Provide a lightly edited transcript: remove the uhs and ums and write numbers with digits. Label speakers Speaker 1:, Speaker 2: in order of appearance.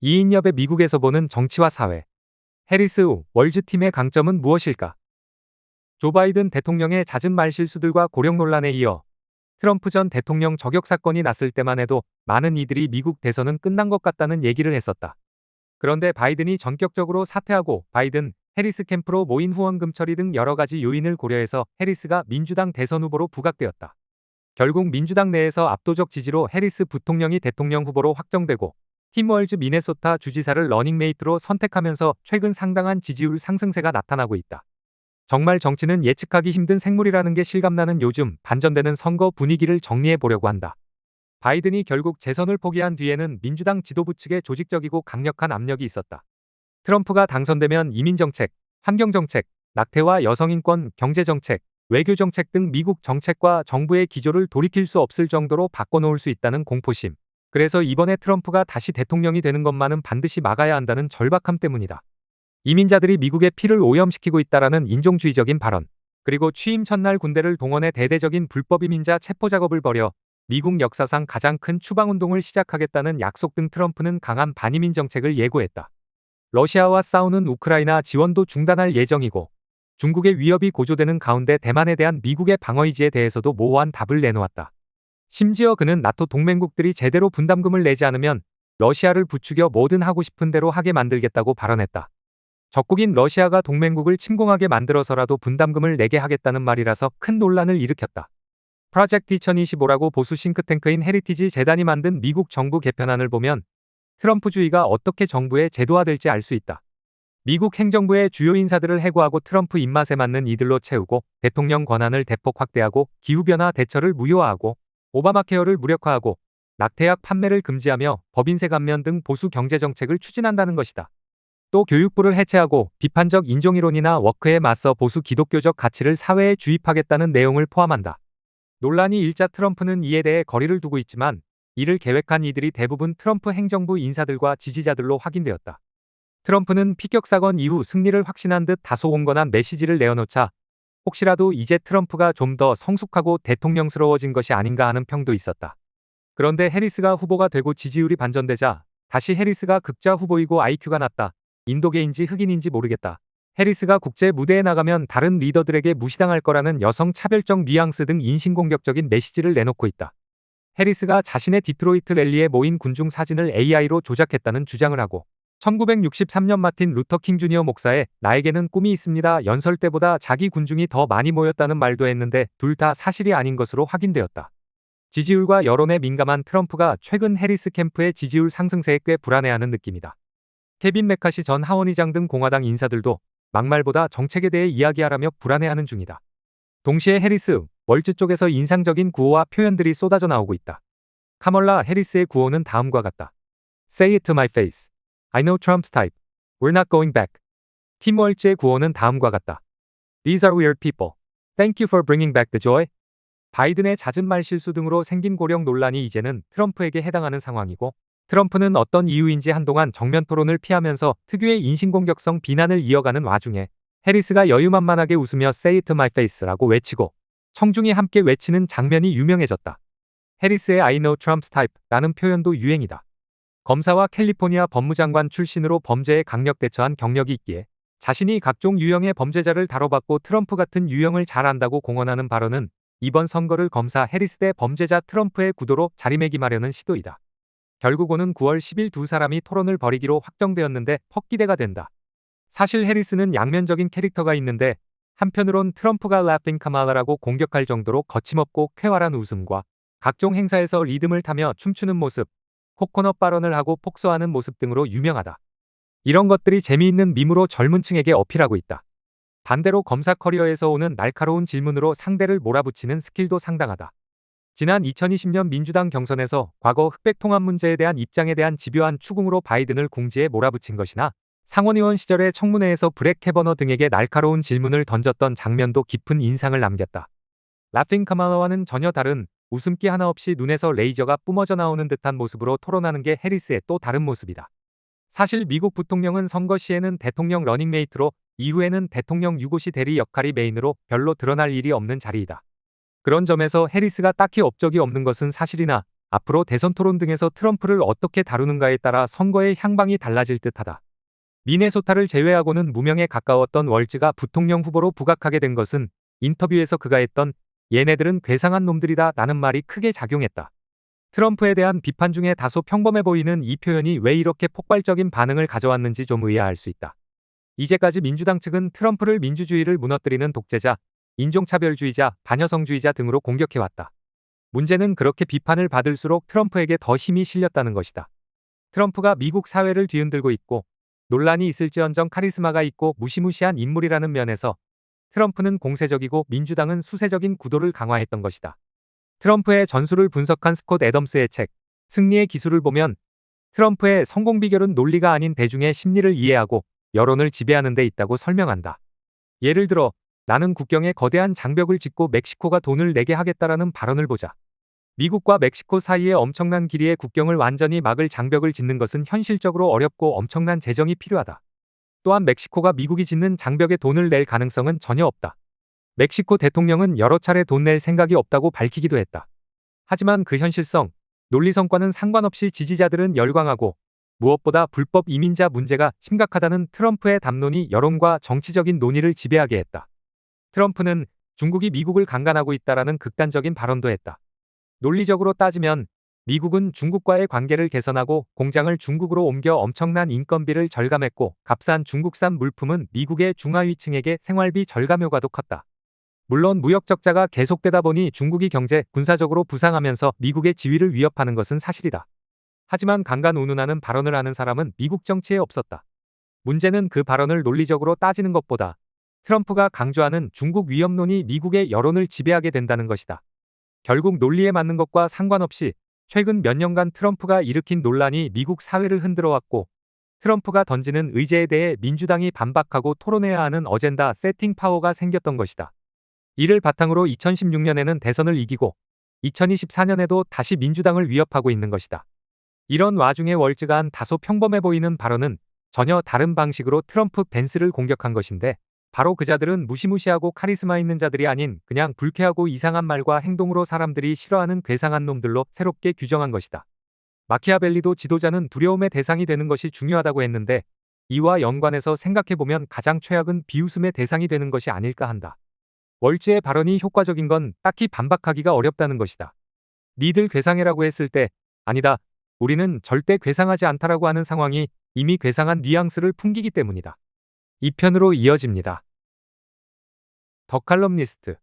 Speaker 1: 이인엽의 미국에서 보는 정치와 사회. 해리스 월즈팀의 강점은 무엇일까? 조 바이든 대통령의 잦은 말실수들과 고령 논란에 이어 트럼프 전 대통령 저격 사건이 났을 때만 해도 많은 이들이 미국 대선은 끝난 것 같다는 얘기를 했었다. 그런데 바이든이 전격적으로 사퇴하고 바이든, 해리스 캠프로 모인 후원금 처리 등 여러 가지 요인을 고려해서 해리스가 민주당 대선 후보로 부각되었다. 결국 민주당 내에서 압도적 지지로 해리스 부통령이 대통령 후보로 확정되고 팀 월즈 미네소타 주지사를 러닝메이트로 선택하면서 최근 상당한 지지율 상승세가 나타나고 있다. 정말 정치는 예측하기 힘든 생물이라는 게 실감나는 요즘 반전되는 선거 분위기를 정리해 보려고 한다. 바이든이 결국 재선을 포기한 뒤에는 민주당 지도부 측의 조직적이고 강력한 압력이 있었다. 트럼프가 당선되면 이민정책, 환경정책, 낙태와 여성인권, 경제정책, 외교정책 등 미국 정책과 정부의 기조를 돌이킬 수 없을 정도로 바꿔놓을 수 있다는 공포심. 그래서 이번에 트럼프가 다시 대통령이 되는 것만은 반드시 막아야 한다는 절박함 때문이다. 이민자들이 미국의 피를 오염시키고 있다라는 인종주의적인 발언, 그리고 취임 첫날 군대를 동원해 대대적인 불법 이민자 체포 작업을 벌여 미국 역사상 가장 큰 추방운동을 시작하겠다는 약속 등 트럼프는 강한 반이민 정책을 예고했다. 러시아와 싸우는 우크라이나 지원도 중단할 예정이고 중국의 위협이 고조되는 가운데 대만에 대한 미국의 방어의지에 대해서도 모호한 답을 내놓았다. 심지어 그는 나토 동맹국들이 제대로 분담금을 내지 않으면 러시아를 부추겨 뭐든 하고 싶은 대로 하게 만들겠다고 발언했다. 적국인 러시아가 동맹국을 침공하게 만들어서라도 분담금을 내게 하겠다는 말이라서 큰 논란을 일으켰다. 프로젝트 2025라고 보수 싱크탱크인 헤리티지 재단이 만든 미국 정부 개편안을 보면 트럼프주의가 어떻게 정부에 제도화될지 알 수 있다. 미국 행정부의 주요 인사들을 해고하고 트럼프 입맛에 맞는 이들로 채우고 대통령 권한을 대폭 확대하고 기후변화 대처를 무효화하고 오바마 케어를 무력화하고 낙태약 판매를 금지하며 법인세 감면 등 보수 경제정책을 추진한다는 것이다. 또 교육부를 해체하고 비판적 인종이론이나 워크에 맞서 보수 기독교적 가치를 사회에 주입하겠다는 내용을 포함한다. 논란이 일자 트럼프는 이에 대해 거리를 두고 있지만 이를 계획한 이들이 대부분 트럼프 행정부 인사들과 지지자들로 확인되었다. 트럼프는 피격 사건 이후 승리를 확신한 듯 다소 온건한 메시지를 내어놓자 혹시라도 이제 트럼프가 좀 더 성숙하고 대통령스러워진 것이 아닌가 하는 평도 있었다. 그런데 해리스가 후보가 되고 지지율이 반전되자 다시 해리스가 극자 후보이고 IQ가 낮다. 인도계인지 흑인인지 모르겠다. 해리스가 국제 무대에 나가면 다른 리더들에게 무시당할 거라는 여성 차별적 뉘앙스 등 인신공격적인 메시지를 내놓고 있다. 해리스가 자신의 디트로이트 랠리에 모인 군중 사진을 AI로 조작했다는 주장을 하고 1963년 마틴 루터 킹 주니어 목사의 나에게는 꿈이 있습니다 연설 때보다 자기 군중이 더 많이 모였다는 말도 했는데 둘 다 사실이 아닌 것으로 확인되었다. 지지율과 여론에 민감한 트럼프가 최근 해리스 캠프의 지지율 상승세에 꽤 불안해하는 느낌이다. 케빈 메카시 전 하원의장 등 공화당 인사들도 막말보다 정책에 대해 이야기하라며 불안해하는 중이다. 동시에 해리스, 월즈 쪽에서 인상적인 구호와 표현들이 쏟아져 나오고 있다. 카멀라 해리스의 구호는 다음과 같다. Say it to my face. I know Trump's type. We're not going back. 팀 월즈의 구호는 다음과 같다. These are weird people. Thank you for bringing back the joy. 바이든의 잦은 말실수 등으로 생긴 고령 논란이 이제는 트럼프에게 해당하는 상황이고 트럼프는 어떤 이유인지 한동안 정면 토론을 피하면서 특유의 인신공격성 비난을 이어가는 와중에 해리스가 여유만만하게 웃으며 Say it to my face라고 외치고 청중이 함께 외치는 장면이 유명해졌다. 해리스의 I know Trump's type라는 표현도 유행이다. 검사와 캘리포니아 법무장관 출신으로 범죄에 강력 대처한 경력이 있기에 자신이 각종 유형의 범죄자를 다뤄봤고 트럼프 같은 유형을 잘 안다고 공언하는 발언은 이번 선거를 검사 해리스 대 범죄자 트럼프의 구도로 자리매김하려는 시도이다. 결국 오는 9월 10일 두 사람이 토론을 벌이기로 확정되었는데 퍽기대가 된다. 사실 해리스는 양면적인 캐릭터가 있는데 한편으론 트럼프가 Laughing Kamala라고 공격할 정도로 거침없고 쾌활한 웃음과 각종 행사에서 리듬을 타며 춤추는 모습, 코코넛 발언을 하고 폭소하는 모습 등으로 유명하다. 이런 것들이 재미있는 밈으로 젊은 층에게 어필하고 있다. 반대로 검사 커리어에서 오는 날카로운 질문으로 상대를 몰아붙이는 스킬도 상당하다. 지난 2020년 민주당 경선에서 과거 흑백 통합 문제에 대한 입장에 대한 집요한 추궁으로 바이든을 궁지에 몰아붙인 것이나 상원의원 시절에 청문회에서 브렉 캐버너 등에게 날카로운 질문을 던졌던 장면도 깊은 인상을 남겼다. 라핑 카말라와는 전혀 다른 웃음기 하나 없이 눈에서 레이저가 뿜어져 나오는 듯한 모습으로 토론하는 게 해리스의 또 다른 모습이다. 사실 미국 부통령은 선거 시에는 대통령 러닝메이트로 이후에는 대통령 유고시 대리 역할이 메인으로 별로 드러날 일이 없는 자리이다. 그런 점에서 해리스가 딱히 업적이 없는 것은 사실이나 앞으로 대선 토론 등에서 트럼프를 어떻게 다루는가에 따라 선거의 향방이 달라질 듯하다. 미네소타를 제외하고는 무명에 가까웠던 월즈가 부통령 후보로 부각하게 된 것은 인터뷰에서 그가 했던 "얘네들은 괴상한 놈들이다" 라는 말이 크게 작용했다. 트럼프에 대한 비판 중에 다소 평범해 보이는 이 표현이 왜 이렇게 폭발적인 반응을 가져왔는지 좀 의아할 수 있다. 이제까지 민주당 측은 트럼프를 민주주의를 무너뜨리는 독재자, 인종차별주의자, 반여성주의자 등으로 공격해왔다. 문제는 그렇게 비판을 받을수록 트럼프에게 더 힘이 실렸다는 것이다. 트럼프가 미국 사회를 뒤흔들고 있고 논란이 있을지언정 카리스마가 있고 무시무시한 인물이라는 면에서 트럼프는 공세적이고 민주당은 수세적인 구도를 강화했던 것이다. 트럼프의 전술을 분석한 스콧 애덤스의 책 승리의 기술을 보면 트럼프의 성공 비결은 논리가 아닌 대중의 심리를 이해하고 여론을 지배하는 데 있다고 설명한다. 예를 들어 "나는 국경에 거대한 장벽을 짓고 멕시코가 돈을 내게 하겠다라는 발언을 보자. 미국과 멕시코 사이에 엄청난 길이의 국경을 완전히 막을 장벽을 짓는 것은 현실적으로 어렵고 엄청난 재정이 필요하다. 또한 멕시코가 미국이 짓는 장벽에 돈을 낼 가능성은 전혀 없다. 멕시코 대통령은 여러 차례 돈 낼 생각이 없다고 밝히기도 했다. 하지만 그 현실성, 논리성과는 상관없이 지지자들은 열광하고 무엇보다 불법 이민자 문제가 심각하다는 트럼프의 담론이 여론과 정치적인 논의를 지배하게 했다. 트럼프는 중국이 미국을 강간하고 있다라는 극단적인 발언도 했다. 논리적으로 따지면 미국은 중국과의 관계를 개선하고 공장을 중국으로 옮겨 엄청난 인건비를 절감했고 값싼 중국산 물품은 미국의 중하위층에게 생활비 절감 효과도 컸다. 물론 무역 적자가 계속되다 보니 중국이 경제, 군사적으로 부상하면서 미국의 지위를 위협하는 것은 사실이다. 하지만 강간운운하는 발언을 하는 사람은 미국 정치에 없었다. 문제는 그 발언을 논리적으로 따지는 것보다 트럼프가 강조하는 중국 위협론이 미국의 여론을 지배하게 된다는 것이다. 결국 논리에 맞는 것과 상관없이 최근 몇 년간 트럼프가 일으킨 논란이 미국 사회를 흔들어왔고 트럼프가 던지는 의제에 대해 민주당이 반박하고 토론해야 하는 어젠다 세팅 파워가 생겼던 것이다. 이를 바탕으로 2016년에는 대선을 이기고 2024년에도 다시 민주당을 위협하고 있는 것이다. 이런 와중에 월즈가 한 다소 평범해 보이는 발언은 전혀 다른 방식으로 트럼프 벤스를 공격한 것인데 바로 그 자들은 무시무시하고 카리스마 있는 자들이 아닌 그냥 불쾌하고 이상한 말과 행동으로 사람들이 싫어하는 괴상한 놈들로 새롭게 규정한 것이다. 마키아벨리도 지도자는 두려움의 대상이 되는 것이 중요하다고 했는데 이와 연관해서 생각해보면 가장 최악은 비웃음의 대상이 되는 것이 아닐까 한다. 월즈의 발언이 효과적인 건 딱히 반박하기가 어렵다는 것이다. 니들 괴상해라고 했을 때 아니다, 우리는 절대 괴상하지 않다라고 하는 상황이 이미 괴상한 뉘앙스를 풍기기 때문이다. 2편으로 이어집니다. 더 칼럼니스트